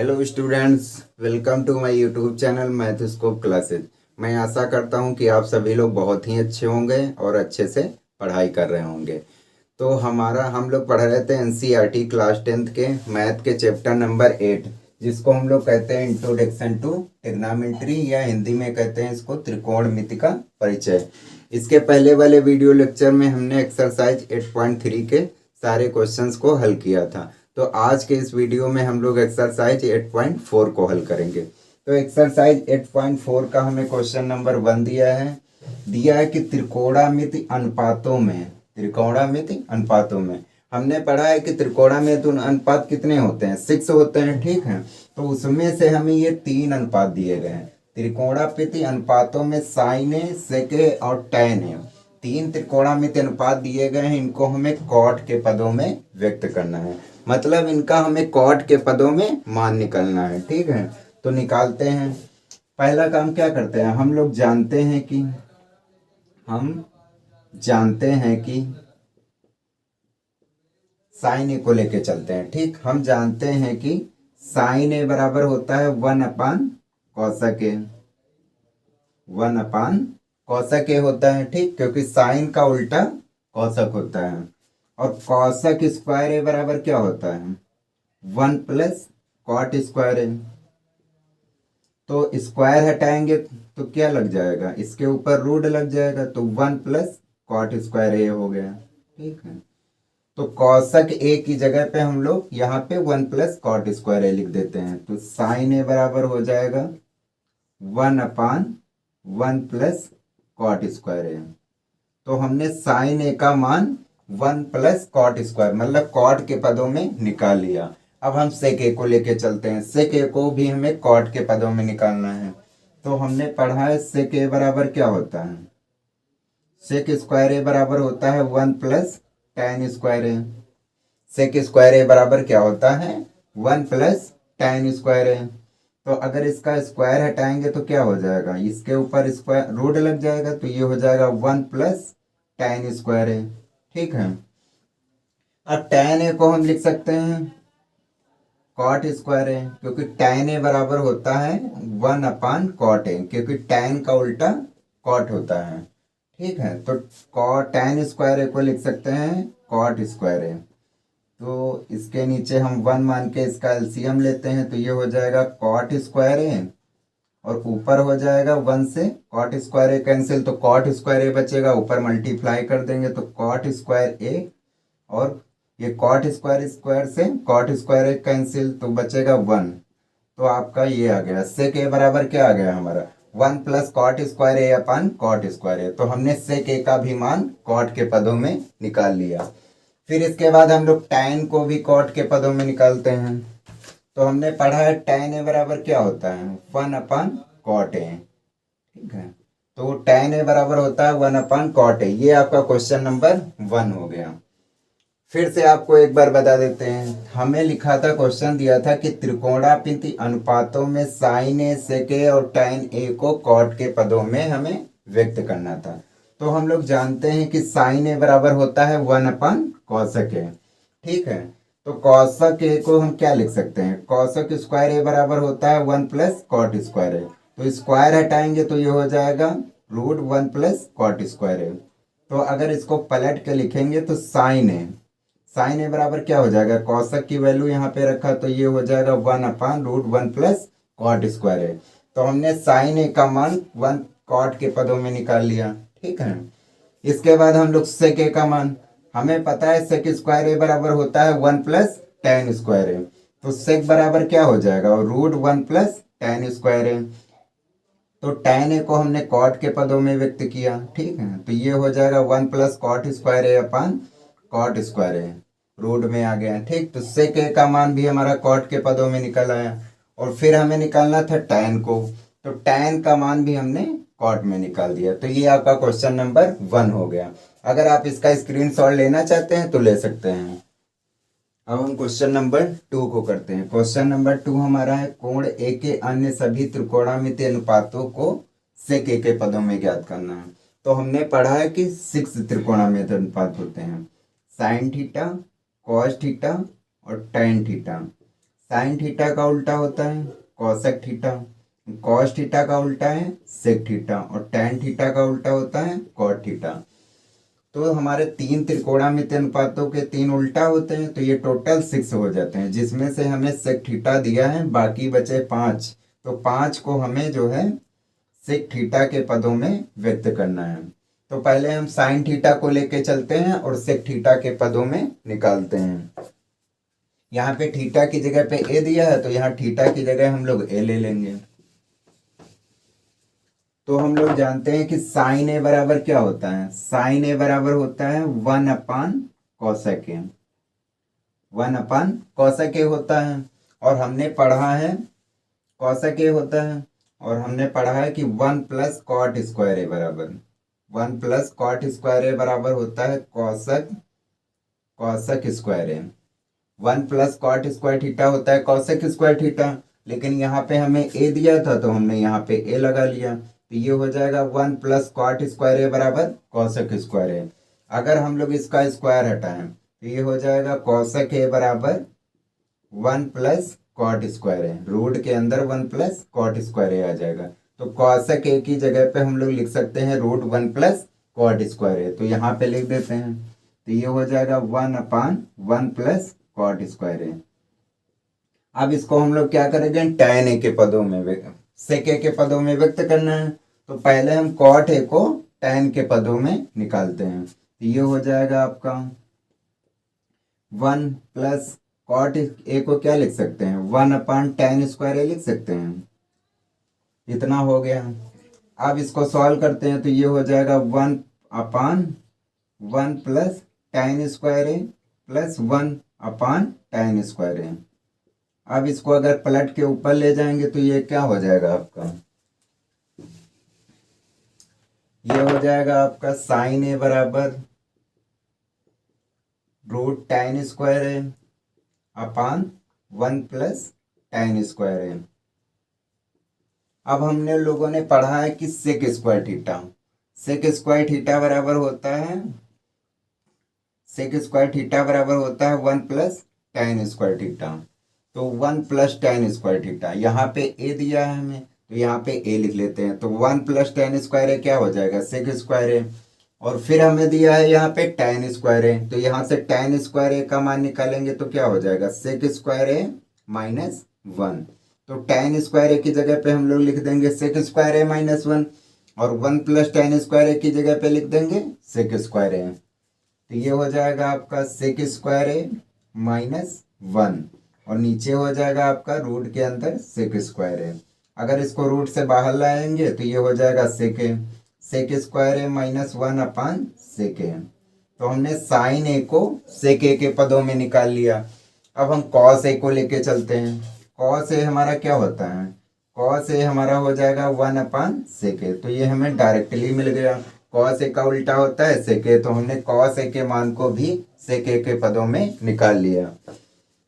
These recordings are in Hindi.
Hello students, welcome to my YouTube channel Mathscope classes. मैं आशा करता हूं कि आप सभी लोग बहुत ही अच्छे होंगे और अच्छे से पढ़ाई कर रहे होंगे। तो हम लोग पढ़ रहे थे एनसीईआरटी क्लास 10th के मैथ के चैप्टर नंबर 8, जिसको हम लोग कहते हैं इंट्रोडक्शन टू ट्रिग्नोमेट्री, या हिंदी में कहते हैं इसको त्रिकोणमिति का परिचय। इसके पहले वाले वीडियो लेक्चर में हमने एक्सरसाइज 8.3 के सारे क्वेश्चंस को हल किया था। तो आज के इस वीडियो में हम लोग एक्सरसाइज 8.4 को हल करेंगे। तो एक्सरसाइज 8.4 का हमें क्वेश्चन नंबर 1 दिया है कि त्रिकोणमिति अनुपातों में हमने पढ़ा है कि त्रिकोणमिति अनुपात कितने होते हैं, 6 होते हैं। ठीक है, तो उसमें से हमें ये 3 अनुपात दिए गए हैं। त्रिकोणमिति अनुपातों में साइन है, सेक है और टैन है। 3 त्रिकोणमिति अनुपात दिए गए हैं, इनको हमें कॉट के पदों में व्यक्त करना है। मतलब इनका हमें कॉट के पदों में मान निकालना है। ठीक है, तो निकालते हैं। पहला काम क्या करते हैं, हम लोग जानते हैं कि साइन ए को लेके चलते हैं। ठीक, हम जानते हैं कि साइन ए बराबर होता है 1/cosec ए। 1/cosec ए होता है। ठीक, क्योंकि साइन का उल्टा कॉसक होता है। और कॉसक स्क्वायर ए बराबर क्या होता है, 1 प्लस कॉट स्क्वायर ए। तो स्क्वायर हटाएंगे तो क्या लग जाएगा, इसके ऊपर रूट लग जाएगा, तो 1 प्लस कॉट स्क्वायर ए हो गया। ठीक है, तो कॉसक ए की जगह पे हम लोग यहाँ पे 1 प्लस कॉट स्क्वायर ए लिख देते हैं। तो साइन ए बराबर हो जाएगा 1/1 प्लस कॉट स्क्वायर ए। तो हमने साइन ए का मान 1 प्लस कॉट स्क्वायर मतलब कॉट के पदों में निकाल लिया। अब हम सेक ए को लेके चलते हैं। सेक ए को भी हमें कॉट के पदों में निकालना है। तो हमने पढ़ा है सेक ए बराबर क्या होता है, सेक स्क्वायर ए बराबर होता है 1 प्लस टैन स्क्वायर ए। सेक स्क्वायर ए बराबर क्या होता है, 1 प्लस टैन स्क्वायर ए। तो अगर इसका स्क्वायर हटाएंगे तो क्या हो जाएगा, इसके ऊपर स्क्वायर रूट लग जाएगा, तो ये हो जाएगा 1 प्लस टैन स्क्वायर ए। ठीक है, अब टैन ए को हम लिख सकते हैं कॉट स्क्वायर ए, क्योंकि टैन ए बराबर होता है 1/कॉट ए, क्योंकि टैन का उल्टा कॉट होता है। ठीक है, तो टैन स्क्वायर ए को लिख सकते हैं कॉट स्क्वायर ए। तो इसके नीचे हम 1 मान के इसका एलसीएम लेते हैं, तो ये हो जाएगा कॉट स्क्वायर ए, और ऊपर हो जाएगा 1 से कॉट स्क्वायर ए कैंसिल, तो कॉट स्क्वायर ए बचेगा, ऊपर मल्टीप्लाई कर देंगे तो कॉट स्क्वायर ए, और ये कॉट स्क्वायर से कॉट स्क्वायर ए कैंसिल, तो बचेगा 1। तो आपका ये आ गया सेक ए बराबर क्या आ गया हमारा, 1 प्लस कॉट स्क्वायर ए अपन कॉट स्क्वायर ए। तो हमने सेक ए का भी मान कॉट के पदों में निकाल लिया। फिर इसके बाद हम लोग टैन को भी कॉट के पदों में निकालते हैं। तो हमने पढ़ा है टैन ए बराबर क्या होता है, 1/कॉट ए। ठीक है, तो टैन ए बराबर होता है 1/कॉट ए। ये आपका क्वेश्चन नंबर 1 हो गया। फिर से आपको एक बार बता देते हैं, हमें लिखा था, क्वेश्चन दिया था कि त्रिकोणामिति अनुपातों में साइन ए, सेक ए और टैन ए को कॉट के पदों में हमें व्यक्त करना था। तो हम लोग जानते हैं कि साइन ए बराबर होता है 1/कॉसक ए। ठीक है, तो कॉसक ए को हम क्या लिख सकते हैं, कॉसक स्क्वायर ए बराबर होता है 1 प्लस कॉट स्क्वायर ए। तो स्क्वायर हटाएंगे तो ये हो जाएगा रूट 1 प्लस कॉट स्क्वायर ए। तो अगर इसको पलट के लिखेंगे तो साइन ए बराबर क्या हो जाएगा, कॉसक की वैल्यू यहाँ पे रखा, तो ये हो जाएगा 1/√1 प्लस कॉट स्क्वायर ए। तो हमने साइन ए का मान 1 कॉट के पदों में निकाल लिया। ठीक है, इसके बाद हम लोग सेक ए का मान, हमें पता है सेक स्क्वायर ए बराबर होता है 1 प्लस टैन स्क्वायर ए। तो सेक बराबर क्या हो जाएगा, √1 प्लस टैन स्क्वायर ए। तो टैन ए को हमने कॉट के पदों में व्यक्त किया। ठीक है, तो ये हो जाएगा 1 प्लस कॉट स्क्वायर ए अपन कॉट स्क्वायर ए, रूट में आ गया। ठीक, तो सेक ए का मान भी हमारा कॉट के पदों में निकल आया। और फिर हमें निकालना था टैन को, तो टैन का मान भी हमने कॉट में निकाल दिया। तो ये आपका क्वेश्चन नंबर 1 हो गया। अगर आप इसका स्क्रीनशॉट लेना चाहते हैं तो ले सकते हैं। अब हम क्वेश्चन नंबर 2 को करते हैं। क्वेश्चन नंबर 2 हमारा है, कोण ए के अन्य सभी त्रिकोणामिति अनुपातों को सेक ए के पदों में ज्ञात करना है। तो हमने पढ़ा है कि 6 त्रिकोणामिति अनुपात होते हैं, साइन थीटा, कॉस थीटा और टैन थीटा। साइन थीटा का उल्टा होता है कोसेक थीटा, कॉस थीटा का उल्टा है सेक थीटा, और टैन थीटा का उल्टा होता है कॉट थीटा। तो हमारे 3 त्रिकोणामिति अनुपातों के 3 उल्टा होते हैं, तो ये टोटल 6 हो जाते हैं, जिसमें से हमें सेक थीटा दिया है, बाकी बचे 5। तो 5 को हमें जो है सेक थीटा के पदों में व्यक्त करना है। तो पहले हम साइन थीटा को लेके चलते हैं और सेक थीटा के पदों में निकालते हैं। यहाँ पे थीटा की जगह पे ए दिया है, तो यहाँ थीटा की जगह हम लोग ए ले लेंगे। तो हम लोग जानते हैं कि साइन ए बराबर क्या होता है, साइन ए बराबर होता है 1/cosec ए, 1/cosec ए होता है। और हमने पढ़ा है cosec ए होता है, और हमने पढ़ा है कि 1 + cot स्क्वायर ए बराबर 1 + cot स्क्वायर ए बराबर होता है cosec स्क्वायर ए। 1 + cot स्क्वायर थीटा होता है cosec स्क्वायर थीटा, लेकिन यहाँ पे हमें ए दिया था तो हमने यहाँ पे ए लगा लिया, तो ये हो जाएगा 1 + cot स्क्वायर ए बराबर cosec स्क्वायर ए। अगर हम लोग इसका स्क्वायर हटाएं तो ये हो जाएगा cosec ए बराबर 1 + cot स्क्वायर ए, रूट के अंदर 1 + cot स्क्वायर ए आ जाएगा। तो cosec ए की जगह पे हम लोग लिख सकते हैं √1 + cot स्क्वायर ए, तो यहाँ पे लिख देते हैं, तो ये हो जाएगा 1/1 + cot स्क्वायर ए। अब इसको हम लोग क्या करेंगे, tan ए के पदों में sec ए के पदों में व्यक्त करना है। तो पहले हम cot ए को tan के पदों में निकालते हैं, तो ये हो जाएगा आपका 1 + cot ए को क्या लिख सकते हैं, 1/tan स्क्वायर ए लिख सकते हैं, इतना हो गया। अब इसको सॉल्व करते हैं, तो ये हो जाएगा 1/1 + tan square A + 1/tan square A. अब इसको अगर पलट के ऊपर ले जाएंगे तो ये क्या हो जाएगा आपका, ये हो जाएगा आपका साइन ए बराबर √tan square A / 1 + tan square A. अब हमने लोगों ने पढ़ा है कि sec square theta, sec square theta बराबर होता है, सेक स्क्वायर थीटा बराबर होता है 1 + tan स्क्वायर थीटा। तो 1 + tan स्क्वायर थीटा, यहाँ पे ए दिया है हमें, तो यहाँ पे ए लिख लेते हैं, तो 1 + tan स्क्वायर ए क्या हो जाएगा, सेक स्क्वायर ए। और फिर हमें दिया है यहाँ पे tan स्क्वायर ए, तो यहाँ से tan स्क्वायर ए का मान निकालेंगे तो क्या हो जाएगा, सेक स्क्वायर ए - 1। तो tan स्क्वायर ए की जगह पे हम लोग लिख देंगे सेक स्क्वायर ए - 1, और 1 + tan स्क्वायर ए की जगह पे लिख देंगे सेक स्क्वायर ए। तो ये हो जाएगा आपका सेक स्क्वायर ए - 1, और नीचे हो जाएगा आपका रूट के अंदर सेक स्क्वायर ए। अगर इसको रूट से बाहर लाएंगे तो ये हो जाएगा सेक ए, सेक स्क्वायर ए - 1/sec ए। तो हमने साइन ए को सेक ए के पदों में निकाल लिया। अब हम कॉस ए को लेके चलते हैं। कॉस ए हमारा क्या होता है, कॉस ए हमारा हो जाएगा 1/sec ए, तो ये हमें डायरेक्टली मिल गया। कॉस ए का उल्टा होता है सेक ए, तो हमने कॉस ए के मान को भी सेक ए के पदों में निकाल लिया।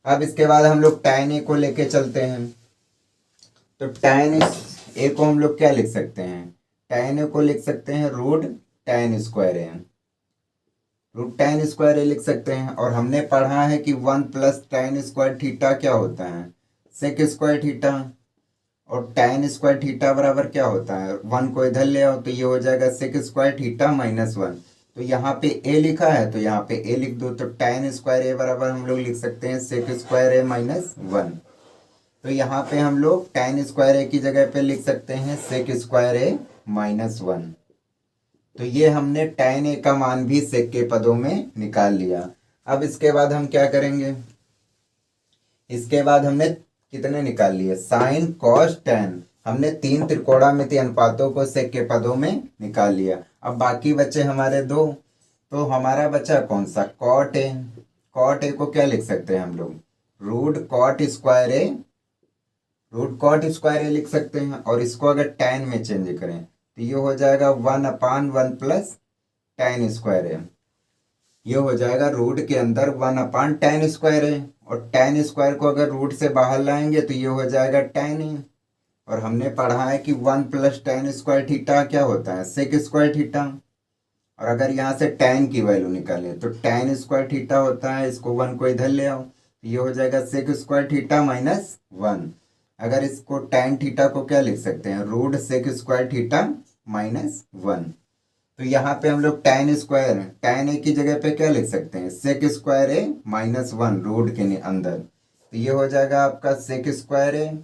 अब इसके बाद हम लोग tan ए को लेके चलते हैं। तो tan ए को हम लोग क्या लिख सकते हैं, tan ए को लिख सकते हैं √tan स्क्वायर ए, √tan स्क्वायर ए लिख सकते हैं। और हमने पढ़ा है कि 1 + tan स्क्वायर थीटा क्या होता है, सेक स्क्वायर थीटा, और tan स्क्वायर थीटा बराबर क्या होता है, 1 को इधर ले आओ तो ये हो जाएगा सेक स्क्वायर थीटा - 1। तो यहाँ पे a लिखा है तो यहाँ पे a लिख दो, तो tan स्क्वायर ए बराबर हम लोग लिख सकते हैं सेक स्क्वायर ए - 1। तो यहाँ पे हम लोग tan स्क्वायर ए की जगह पे लिख सकते हैं सेक स्क्वायर ए - 1। तो ये हमने tan ए का मान भी सेक के पदों में निकाल लिया। अब इसके बाद हम क्या करेंगे, इसके बाद हमने कितने निकाल लिए, साइन कॉस tan, हमने 3 त्रिकोणामिति अनुपातों को सेक के पदों में निकाल लिया। अब बाकी बचे हमारे 2, तो हमारा बचा कौन सा, कॉट ए। कॉट ए को क्या लिख सकते हैं हम लोग, √cot स्क्वायर ए, √cot स्क्वायर ए लिख सकते हैं। और इसको अगर tan में चेंज करें तो ये हो जाएगा 1/1 + tan स्क्वायर ए, ये हो जाएगा रूट के अंदर 1/tan स्क्वायर ए, और tan स्क्वायर को अगर रूट से बाहर लाएंगे तो ये हो जाएगा tan ए। और हमने पढ़ा है कि 1 + tan स्क्वायर थीटा क्या होता है, सेक स्क्वायर थीटा। और अगर यहाँ से tan की वैल्यू निकालें तो tan स्क्वायर थीटा होता है, इसको 1 को इधर ले आओ, ये हो जाएगा सेक स्क्वायर थीटा माइनस 1। अगर इसको tan थीटा को क्या लिख सकते हैं, root sec square theta minus 1। तो यहाँ पे हम लोग tan स्क्वायर, tan ए की जगह पे क्या लिख सकते हैं, सेक स्क्वायर ए माइनस 1 रूट के अंदर। तो ये हो जाएगा आपका सेक स्क्वायर ए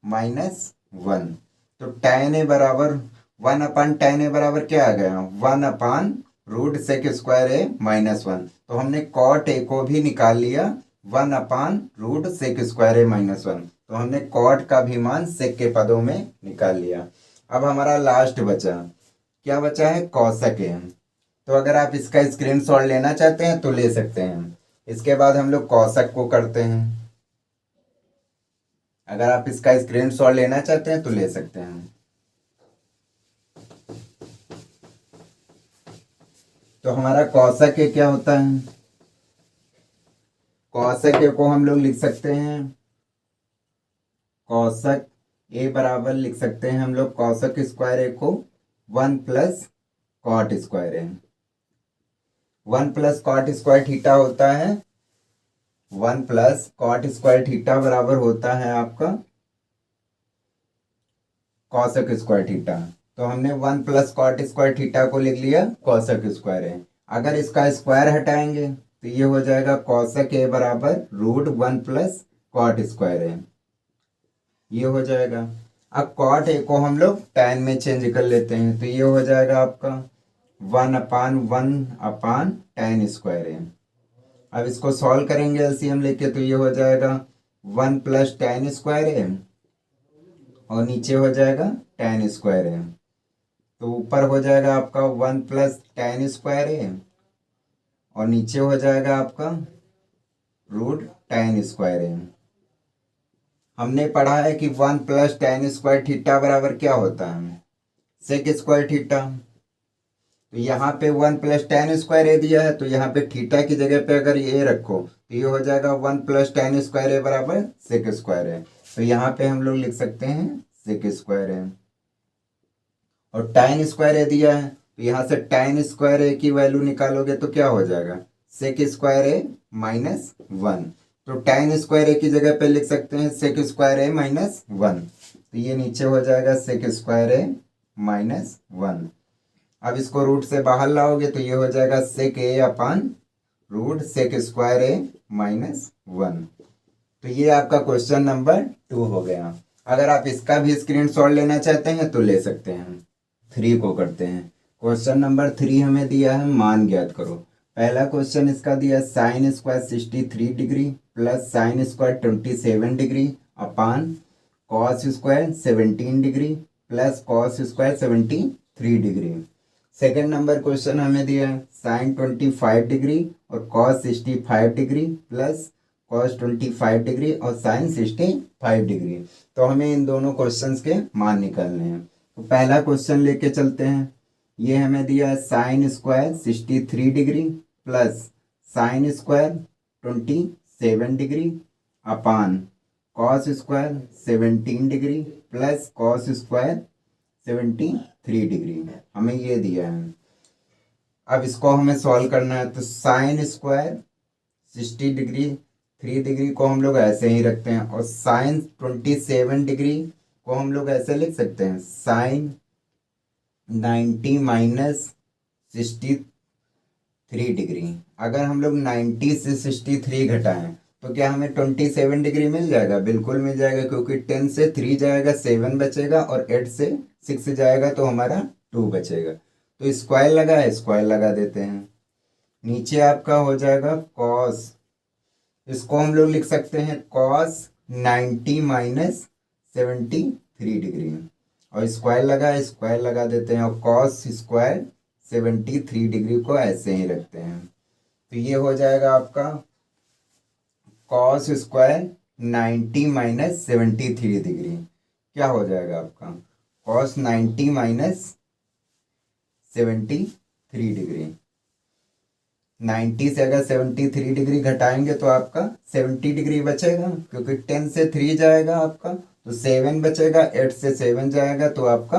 माइनस 1। तो tan ए बराबर 1/tan ए बराबर क्या आ गया, 1/रूट सेक स्क्वायर ए माइनस 1। तो हमने कॉट ए को भी निकाल लिया 1/रूट सेक स्क्वायर ए माइनस 1। तो हमने कॉट का भी मान सेक के पदों में निकाल लिया। अब हमारा लास्ट बचा, क्या बचा है, कौशक है। तो अगर आप इसका स्क्रीनशॉट लेना चाहते हैं तो ले सकते हैं। इसके बाद हम लोग कौशक को करते हैं। अगर आप इसका स्क्रीनशॉट लेना चाहते हैं तो ले सकते हैं। तो हमारा कौशक क्या होता है, कौशक को हम लोग लिख सकते हैं, कौशक ए बराबर लिख सकते हैं हम लोग कौशक स्क्वायर ए को 1 प्लस कॉट स्क्वायर ए। 1 प्लस कॉट स्क्वायर थीटा होता है, 1 प्लस कॉट स्क्वायर थीटा बराबर होता है आपका कौशक स्क्वायर थीटा। तो हमने 1 प्लस कॉट स्क्वायर थीटा को लिख लिया कौशक स्क्वायर है। अगर इसका स्क्वायर हटाएंगे तो ये हो जाएगा कौशक ए बराबर रूट 1 प्लस कॉट स्क्वायर है, ये हो जाएगा। अब कॉट ए को हम लोग tan में चेंज कर लेते हैं। तो ये हो जाएगा आपका 1/1/tan स्क्वायर है। अब इसको सॉल्व करेंगे एलसीएम लेके, तो ये हो जाएगा 1 प्लस tan स्क्वायर है और नीचे हो जाएगा tan स्क्वायर है। तो ऊपर हो जाएगा आपका 1 प्लस tan स्क्वायर है और नीचे हो जाएगा आपका रूट tan स्क्वायर है। हमने पढ़ा है कि 1 प्लस tan स्क्वायर थीटा बराबर क्या होता है, सेक स्क्वायर थीटा। तो यहाँ पे 1 प्लस tan स्क्वायर ए दिया है, तो यहाँ पे थीटा की जगह पे अगर ये रखो तो ये हो जाएगा 1 प्लस tan स्क्वायर ए बराबर सेक स्क्वायर है। तो यहाँ पे हम लोग लिख सकते हैं सेक स्क्वायर है। और tan स्क्वायर ए दिया है, तो यहाँ से tan स्क्वायर ए की वैल्यू निकालोगे तो क्या हो जाएगा, सेक स्क्वायर ए माइनस 1। तो tan स्क्वायर ए की जगह पे लिख सकते हैं सेक स्क्वायर ए माइनस 1। तो ये नीचे हो जाएगा सेक स्क्वायर ए माइनस 1। अब इसको रूट से बाहर लाओगे तो ये हो जाएगा सेक ए अपान रूट सेक स्क्वायर ए माइनस 1। तो ये आपका क्वेश्चन नंबर 2 हो गया। अगर आप इसका भी स्क्रीनशॉट लेना चाहते हैं तो ले सकते हैं। 3 को करते हैं। क्वेश्चन नंबर 3 हमें दिया है मान ज्ञात करो। पहला क्वेश्चन इसका दिया sign square 63 degree plus sine square 27 degree अपान cos square 17 degree plus cos square 73 degree. Second number question हमें दिया है साइन 25 डिग्री और cos 65 degree plus cos 25 degree और साइन 65 डिग्री। तो हमें इन दोनों क्वेश्चंस के मान निकालने हैं। तो पहला क्वेश्चन लेके चलते हैं। ये हमें दिया है sign square 63 degree plus sine square 27 degree अपान cos square 17 degree plus cos square 73 degree हमें ये दिया है। अब इसको हमें सॉल्व करना है। तो साइन स्क्वायर 60 डिग्री 3 डिग्री को हम लोग ऐसे ही रखते हैं और साइन 27 डिग्री को हम लोग ऐसे लिख सकते हैं साइन 90 माइनस 63 डिग्री। अगर हम लोग 90 से 63 घटाएं तो क्या हमें 27 डिग्री मिल जाएगा, बिल्कुल मिल जाएगा, क्योंकि 10 से 3 जाएगा 7 बचेगा और 8 से 6 जाएगा तो हमारा 2 बचेगा। तो स्क्वायर लगा है, स्क्वायर लगा देते हैं। नीचे आपका हो जाएगा कॉस, इसको हम लोग लिख सकते हैं कॉस 90 माइनस 73 डिग्री और स्क्वायर लगा है, स्क्वायर लगा देते हैं और कॉस स्क्वायर 73 डिग्री को ऐसे ही रखते हैं। तो ये हो जाएगा आपका कॉस स्क्वायर 90 माइनस 73 डिग्री। क्या हो जाएगा आपका कॉस 90 माइनस 73 डिग्री। 90 से अगर 73 डिग्री घटाएंगे तो आपका 70 डिग्री बचेगा, क्योंकि 10 से 3 जाएगा आपका तो 7 बचेगा, 8 से 7 जाएगा तो आपका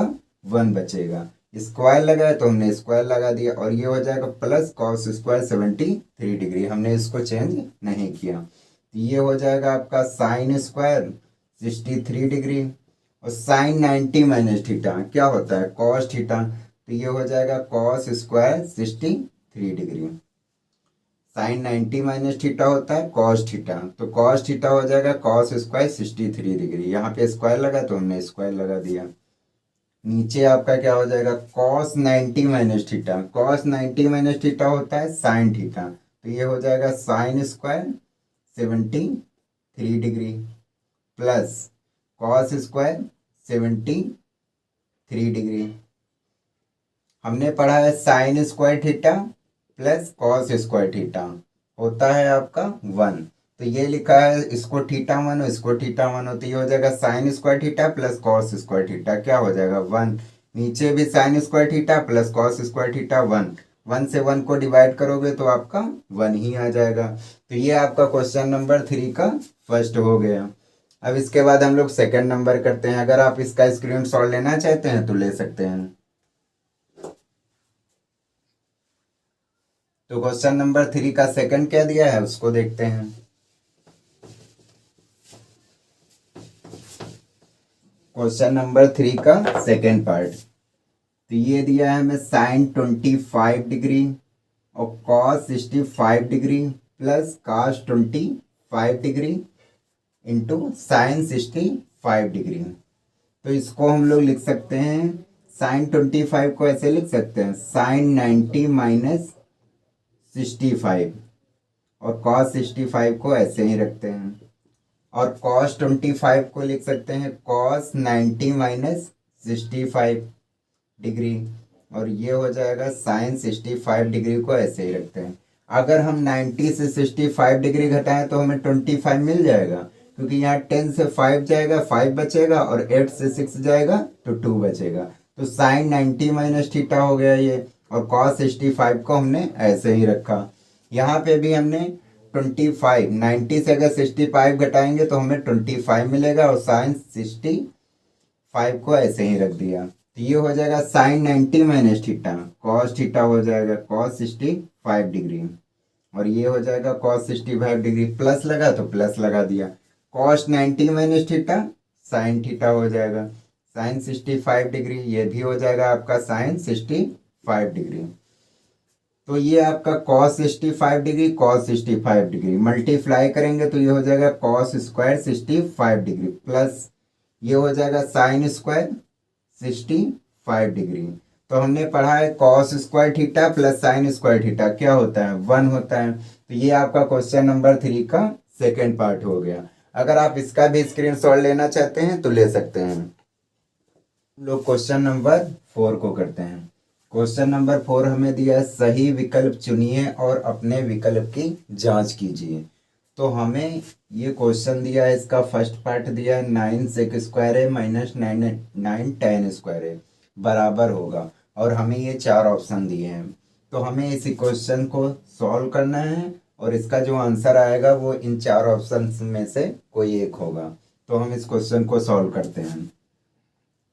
1 बचेगा। स्क्वायर लगा है तो हमने स्क्वायर लगा दिया और ये हो जाएगा प्लस कॉस स्क्वायर 73 डिग्री। हमने इसको चेंज नहीं किया। ये हो जाएगा आपका साइन स्क्वायर 63 डिग्री, और साइन 90 माइनस थीटा क्या होता है कॉस थीटा, तो ये हो जाएगा cos square 63 degree. Sine 90 minus theta होता है कॉस थीटा, तो कॉस थीटा हो जाएगा कॉस स्क्वायर 63 डिग्री। यहाँ पे स्क्वायर लगा तो हमने स्क्वायर लगा दिया। नीचे आपका क्या हो जाएगा cos 90 minus theta, cos 90 minus theta होता है साइन थीटा, तो ये हो जाएगा sine square 73 degree plus cos square 73 degree. हमने पढ़ा है sign square theta plus cos square theta होता है आपका 1, तो ये लिखा है इसको थीटा मानो इसको थीटा मानो, तो ये हो जाएगा sign square theta plus cos square theta क्या हो जाएगा 1। नीचे भी sign square theta plus cos square theta 1, 1 से 1 को डिवाइड करोगे तो आपका 1 ही आ जाएगा। तो ये आपका क्वेश्चन नंबर 3 का फर्स्ट हो गया। अब इसके बाद हम लोग सेकंड नंबर करते हैं। अगर आप इसका स्क्रीन शॉट लेना चाहते हैं तो ले सकते हैं। तो क्वेश्चन नंबर 3 का सेकंड क्या दिया है उसको देखते हैं। क्वेश्चन नंबर 3 का सेकंड पार्ट, तो ये दिया है हमें साइन 25 डिग्री और cos 65 degree plus cos 25 degree into sine 65 degree. तो इसको हम लोग लिख सकते हैं साइन 25 को ऐसे लिख सकते हैं साइन 90 माइनस 65, और कॉस 65 को ऐसे ही रखते हैं, और कॉस 25 को लिख सकते हैं कॉस 90 माइनस 65 डिग्री, और ये हो जाएगा साइन 65 डिग्री को ऐसे ही रखते हैं। अगर हम 90 से 65 डिग्री घटाएं तो हमें 25 मिल जाएगा, क्योंकि यहाँ 10 से 5 जाएगा 5 बचेगा, और 8 से 6 जाएगा तो 2 बचेगा। तो साइन 90 माइनस थीटा हो गया ये, और कॉस 65 को हमने ऐसे ही रखा। यहाँ पे भी हमने 25 90 से अगर 65 घटाएंगे तो हमें 25 मिलेगा, और साइन 65 को ऐसे ही रख दिया। तो ये हो जाएगा sine 90 minus theta, cos theta हो जाएगा कॉस 65 डिग्री, और ये हो जाएगा कॉस 65 डिग्री, प्लस लगा तो प्लस लगा दिया। Cos 90 minus theta sine theta हो जाएगा साइन 65 डिग्री, ये भी हो जाएगा आपका साइन 65 डिग्री। तो ये आपका cos 65 degree cos 65 degree multiply करेंगे तो ये हो जाएगा कॉस स्क्वायर 65 डिग्री प्लस ये हो जाएगा साइन स्क्वायर 65 डिग्री। तो हमने पढ़ा है cos square theta plus sine square theta क्या होता है 1 होता है। तो ये आपका क्वेश्चन नंबर 3 का सेकेंड पार्ट हो गया। अगर आप इसका भी स्क्रीनशॉट लेना चाहते हैं तो ले सकते हैं। हम लोग क्वेश्चन नंबर 4 को करते हैं। क्वेश्चन नंबर 4 हमें दिया है सही विकल्प चुनिए और अपने विकल्प की जांच कीजिए। तो हमें ये क्वेश्चन दिया है, इसका फर्स्ट पार्ट दिया है 9 सेक स्क्वायर है माइनस 9 टेन स्क्वायर है बराबर होगा, और हमें ये 4 ऑप्शन दिए हैं। तो हमें इस क्वेश्चन को सॉल्व करना है, और इसका जो आंसर आएगा वो इन 4 ऑप्शन में से कोई एक होगा। तो हम इस क्वेश्चन को सॉल्व करते हैं।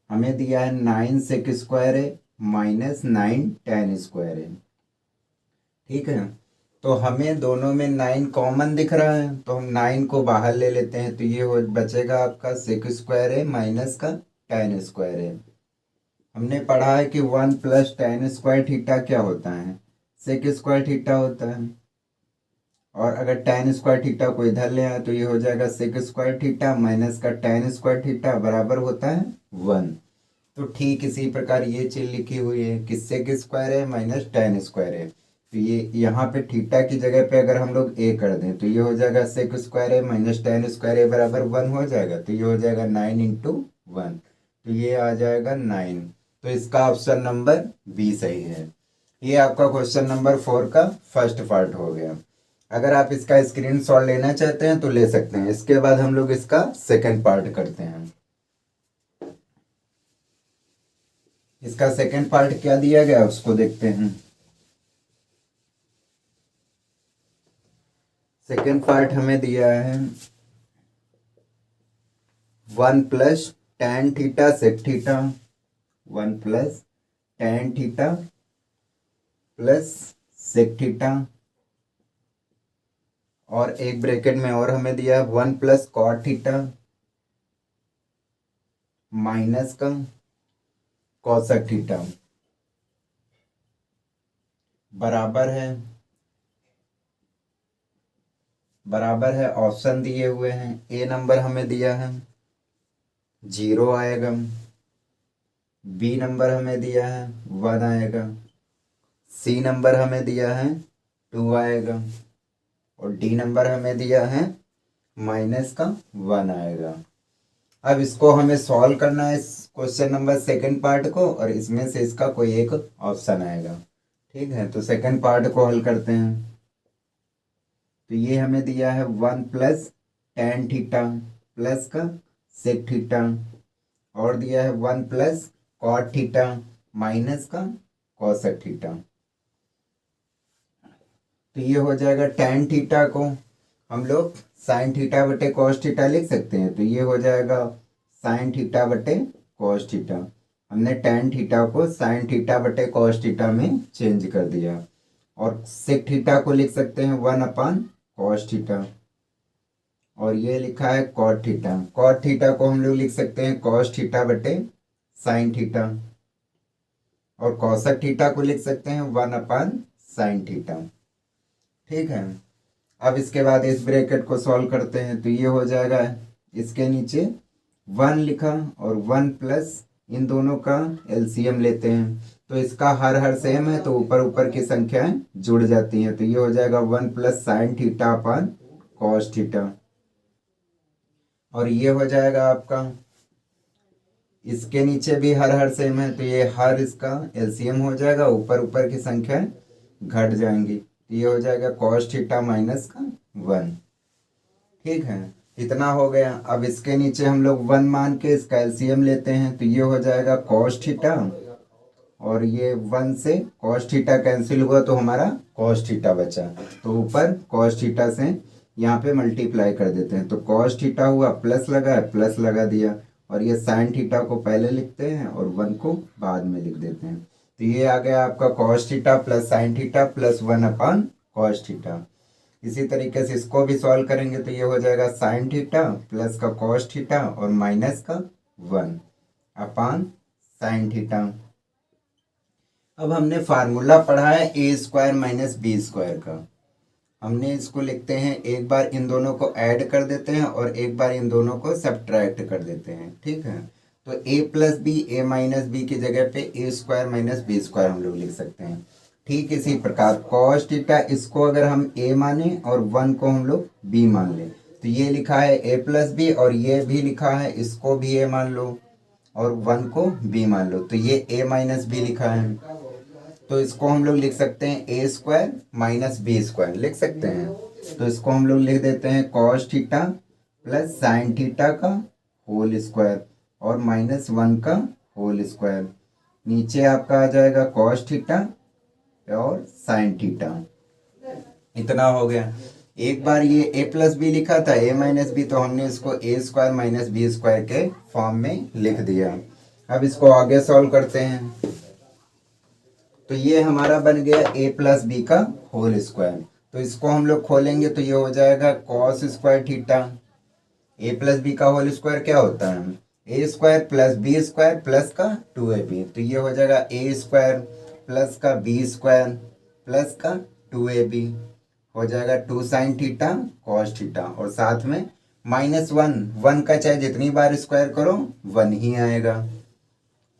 हमें दिया है 9 सेक स्क्वायर है माइनस 9 टेन स्क्वायर है, ठीक है। तो हमें दोनों में 9 कॉमन दिख रहा है, तो हम 9 को बाहर ले लेते हैं, तो ये हो बचेगा आपका सेक स्क्वायर है माइनस का टेन स्क्वायर है। हमने पढ़ा है कि 1 प्लस टेन स्क्वायर थीटा क्या होता है सेक स्क्वायर थीटा होता है, और अगर टेन स्क्वायर थीटा को इधर ले आए तो ये हो जाएगा सेक स्क्वायर थीटा माइनस का टेन स्क्वायर थीटा बराबर होता है 1। तो ठीक इसी प्रकार ये चीज लिखी हुई है कि सेक स्क्वायर है माइनस टेन स्क्वायर है, तो ये यहाँ पे थीटा की जगह पे अगर हम लोग ए कर दें तो ये हो जाएगा सेक स्क्वायर है माइनस टेन स्क्वायर है बराबर 1 हो जाएगा, तो ये हो जाएगा 9 इंटू 1, तो ये आ जाएगा 9। तो इसका ऑप्शन नंबर बी सही है। ये आपका क्वेश्चन नंबर 4 का फर्स्ट पार्ट हो गया। अगर आप इसका स्क्रीनशॉट लेना चाहते हैं तो ले सकते हैं। इसके बाद हम लोग इसका सेकंड पार्ट करते हैं। इसका सेकंड पार्ट क्या दिया गया उसको देखते हैं। सेकंड पार्ट हमें दिया है 1 plus tan theta sec theta, 1 plus tan theta plus sec theta, और एक ब्रैकेट में और हमें दिया है 1 प्लस कॉट थीटा माइनस का कोसेक थीटा बराबर है ऑप्शन दिए हुए हैं। ए नंबर हमें दिया है 0 आएगा, बी नंबर हमें दिया है 1 आएगा, सी नंबर हमें दिया है 2 आएगा और डी नंबर हमें दिया है माइनस का 1 आएगा। अब इसको हमें सॉल्व करना है, इस क्वेश्चन नंबर सेकंड पार्ट को, और इसमें से इसका कोई एक ऑप्शन आएगा। ठीक है, तो सेकंड पार्ट को हल करते हैं। तो ये हमें दिया है 1 प्लस टेन थीटा प्लस का सेक थीटा और दिया है 1 प्लस कॉट थीटा माइनस का कोसेक थीटा। तो ये हो जाएगा टेन थीटा को हम लोग साइन थीटा बटे कॉस थीटा लिख सकते हैं। तो ये हो जाएगा साइन थीटा बटे कॉस थीटा। हमने टेन थीटा को साइन थीटा बटे कॉस थीटा में चेंज कर दिया। और सेक थीटा को लिख सकते हैं 1 अपान कॉस थीटा और ये लिखा है कॉट थीटा। कॉट थीटा को हम लोग लिख सकते हैं कॉस थीटा बटे साइन थीटा और कोसेक थीटा को लिख सकते हैं 1 अपान साइन थीटा। ठीक है, अब इसके बाद इस ब्रैकेट को सॉल्व करते हैं। तो ये हो जाएगा इसके नीचे 1 लिखा और 1 प्लस इन दोनों का एलसीएम लेते हैं। तो इसका हर सेम है तो ऊपर ऊपर की संख्याएं जुड़ जाती हैं। तो ये हो जाएगा 1 plus sine theta upon cos theta और ये हो जाएगा आपका इसके नीचे भी हर सेम है तो ये हर इसका एलसीएम हो जाएगा, ऊपर ऊपर की संख्याएं घट जाएंगी। तो ये हो जाएगा कॉस थीटा माइनस का 1। ठीक है, इतना हो गया। अब इसके नीचे हम लोग 1 मान के इसका एलसीएम लेते हैं। तो ये हो जाएगा कॉस थीटा और ये 1 से कॉस थीटा कैंसिल हुआ तो हमारा कॉस थीटा बचा। तो ऊपर कॉस थीटा से यहाँ पे मल्टीप्लाई कर देते हैं। तो कॉस थीटा हुआ, प्लस लगा है, प्लस लगा दिया और ये साइन थीटा को पहले लिखते हैं और 1 को बाद में लिख देते हैं। तो ये आ गया आपका cos theta plus sine theta plus 1 अपान कॉस थीटा। इसी तरीके से इसको भी सॉल्व करेंगे तो ये हो जाएगा साइन थीटा प्लस का कॉस थीटा और माइनस का 1 अपान साइन थीटा। अब हमने फार्मूला पढ़ा है A square minus B square का। हमने इसको लिखते हैं, एक बार इन दोनों को ऐड कर देते हैं और एक बार इन दोनों को सब्ट्रैक्ट कर देते हैं। ठीक है, तो ए प्लस बी ए माइनस बी की जगह पे ए स्क्वायर माइनस बी स्क्वायर हम लोग लिख सकते हैं। ठीक इसी प्रकार कॉस थीटा इसको अगर हम ए माने और 1 को हम लोग बी मान लें तो ये लिखा है ए प्लस बी और ये भी लिखा है इसको भी ए मान लो और 1 को बी मान लो। तो ये ए माइनस बी लिखा है तो इसको हम लोग लिख सकते हैं ए स्क्वायर माइनस बी स्क्वायर लिख सकते हैं। तो इसको हम लोग लिख देते हैं cos theta plus sine theta का होल स्क्वायर और माइनस 1 का होल स्क्वायर। नीचे आपका आ जाएगा कॉस थीटा और साइन थीटा। इतना हो गया। एक बार ये ए प्लस बी लिखा था ए माइनस बी तो हमने इसको ए स्क्वायर माइनस बी स्क्वायर के फॉर्म में लिख दिया। अब इसको आगे सॉल्व करते हैं। तो ये हमारा बन गया ए प्लस बी का होल स्क्वायर। तो इसको हम लोग खोलेंगे तो ये हो जाएगा cos square theta. A plus B का होल स्क्वायर क्या होता है? A square plus B square plus का 2ab। तो ये हो जाएगा ए स्क्वायर प्लस का बी स्क्वायर प्लस का 2ab हो जाएगा 2 साइन थीटा कॉस थीटा और साथ में माइनस 1 का चाहे जितनी बार स्क्वायर करो 1 ही आएगा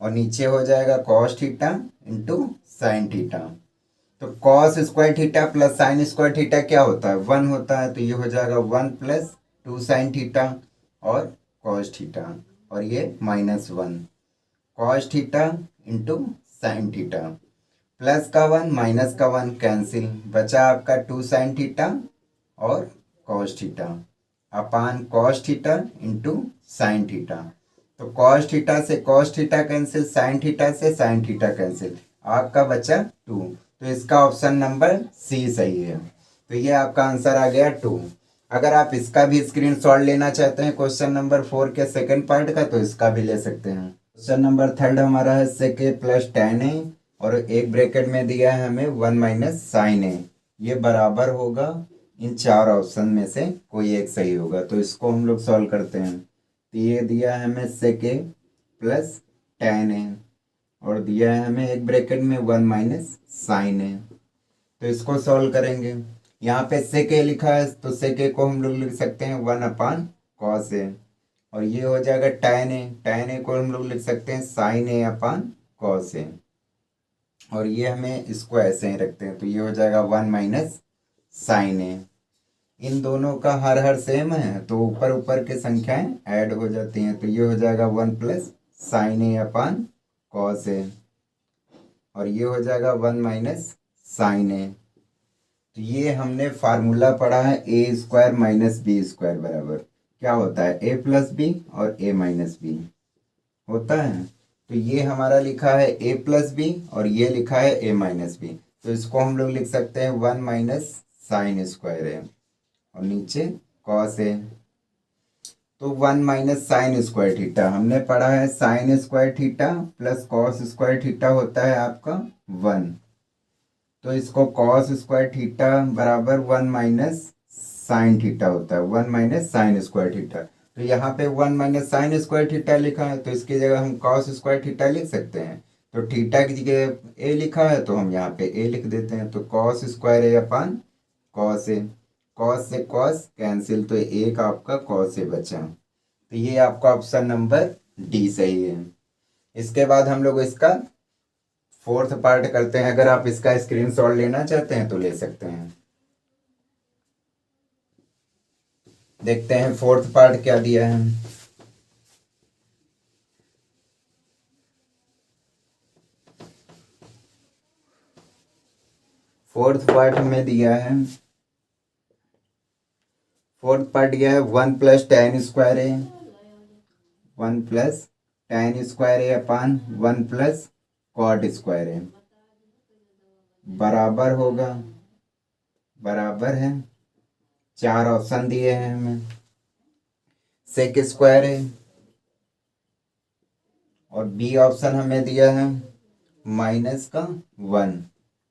और नीचे हो जाएगा cos theta into sine theta. तो cos square theta plus sine square theta क्या होता है? 1 होता है। तो ये हो जाएगा 1 प्लस 2 साइन थीटा और कॉस थीटा और ये minus 1 cos theta into sine theta plus का 1 माइनस का 1 कैंसिल बचा आपका 2 साइन थीटा और cos theta upon cos theta into sine theta. तो कॉस थीटा से cos theta cancel, sine theta से साइन थीटा कैंसिल, आपका बचा 2। तो इसका ऑप्शन नंबर सी सही है। तो ये आपका आंसर आ गया 2। अगर आप इसका भी स्क्रीनशॉट लेना चाहते हैं क्वेश्चन नंबर 4 के सेकंड पार्ट का तो इसका भी ले सकते हैं। क्वेश्चन नंबर 3 हमारा है sec a plus tan a और एक ब्रैकेट में दिया है हमें 1 माइनस साइन a। ये बराबर होगा इन चार ऑप्शन में से कोई एक सही होगा। तो इसको हम लोग सॉल्व करते हैं। तो ये दिया है हमें sec a plus tan a और दिया है हमें एक ब्रैकेट में 1 माइनस साइन a। तो इसको सॉल्व करेंगे। यहाँ पे sec a लिखा है तो sec a को हम लोग लिख सकते हैं 1 अपान cos a और ये हो जाएगा tan a को हम लोग लिख सकते हैं sin a upon cos a और ये हमें इसको ऐसे ही रखते हैं। तो ये हो जाएगा 1 माइनस साइन a। इन दोनों का हर सेम है तो ऊपर ऊपर के संख्याएं ऐड हो जाती हैं। तो ये हो जाएगा 1 plus sign a upon cos a और ये हो जाएगा 1 माइनस साइन a। तो ये हमने फार्मूला पढ़ा है A square minus B square बराबर क्या होता है ए प्लस बी और ए माइनस बी होता है। तो ये हमारा लिखा है ए प्लस बी और ये लिखा है ए माइनस बी। तो इसको हम लोग लिख सकते हैं 1 माइनस साइन स्क्वायर ए और नीचे कॉस ए। तो 1 माइनस साइन स्क्वायर थीटा हमने पढ़ा है sign square theta plus cos square theta होता है आपका 1। तो इसको कॉस स्क्वायर थीटा बराबर 1 माइनस साइन थीटा होता है 1 माइनस साइन स्क्वायर थीटा। तो यहाँ पे 1 माइनस साइन स्क्वायर थीटा लिखा है तो इसकी जगह हम कॉस स्क्वायर थीटा लिख सकते हैं। तो थीटा की जगह ए लिखा है तो हम यहाँ पे ए लिख देते हैं। तो cos square A upon cos A, cos से कॉस कैंसिल तो एक आपका कॉस ए बचा। तो ये आपका ऑप्शन नंबर डी सही है। इसके बाद हम लोग इसका फोर्थ पार्ट करते हैं। अगर आप इसका स्क्रीनशॉट लेना चाहते हैं तो ले सकते हैं। देखते हैं फोर्थ पार्ट क्या दिया है। फोर्थ पार्ट में दिया है फोर्थ पार्ट दिया है 1 प्लस tan स्क्वायर ए 1 प्लस tan स्क्वायर ए अपान 1 प्लस कॉट स्क्वायर ए बराबर होगा बराबर है। चार ऑप्शन दिए हैं हमें सेक स्क्वायर है और बी ऑप्शन हमें दिया है माइनस का 1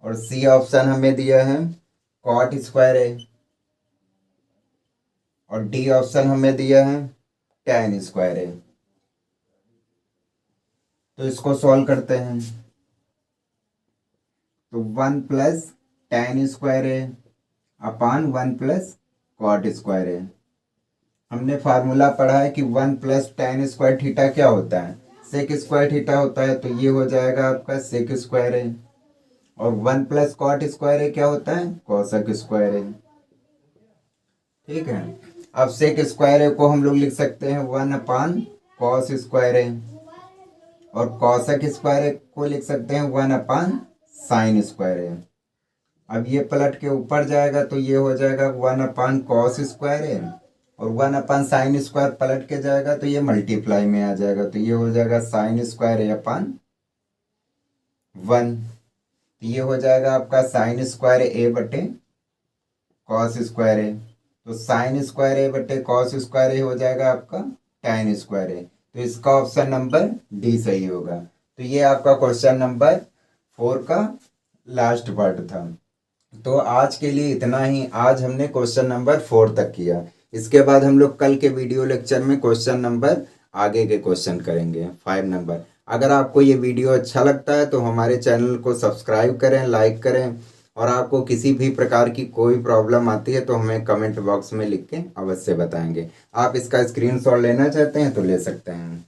और सी ऑप्शन हमें दिया है कॉट स्क्वायर है और डी ऑप्शन हमें दिया है tan स्क्वायर है। तो इसको सॉल्व करते हैं। तो 1 प्लस tan स्क्वायर है अपान 1 प्लस कॉट स्क्वायर है। हमने फार्मूला पढ़ा है कि 1 प्लस tan स्क्वायर थीटा क्या होता है सेक स्क्वायर थीटा होता है। तो ये हो जाएगा आपका सेक स्क्वायर है और 1 प्लस कॉट स्क्वायर है क्या होता है कॉसक स्क्वायर है। ठीक है, अब सेक स्क्वायर को हम लोग लिख सकते हैं 1 अपान कॉस स्क्वायर है और कॉसक स्क्वायर को लिख सकते हैं 1 अपान साइन स्क्वायर है। अब ये पलट के ऊपर जाएगा तो ये हो जाएगा 1 अपान कॉस स्क्वायर है और 1 अपान साइन स्क्वायर पलट के जाएगा तो ये मल्टीप्लाई में आ जाएगा। तो ये हो जाएगा साइन स्क्वायर ए अपान 1। तो ये हो जाएगा आपका साइन स्क्वायर ए बटे कॉस स्क्वायर ए। तो साइन स्क्वायर ए बटे कॉस स्क्वायर ए हो जाएगा आपका tan स्क्वायर ए। तो इसका ऑप्शन नंबर डी सही होगा। तो ये आपका क्वेश्चन नंबर 4 का लास्ट पार्ट था। तो आज के लिए इतना ही। आज हमने क्वेश्चन नंबर 4 तक किया। इसके बाद हम लोग कल के वीडियो लेक्चर में क्वेश्चन नंबर आगे के क्वेश्चन करेंगे 5 नंबर। अगर आपको ये वीडियो अच्छा लगता है तो हमारे चैनल को सब्सक्राइब करें, लाइक करें और आपको किसी भी प्रकार की कोई प्रॉब्लम आती है तो हमें कमेंट बॉक्स में लिख के अवश्य बताएंगे। आप इसका स्क्रीनशॉट लेना चाहते हैं तो ले सकते हैं।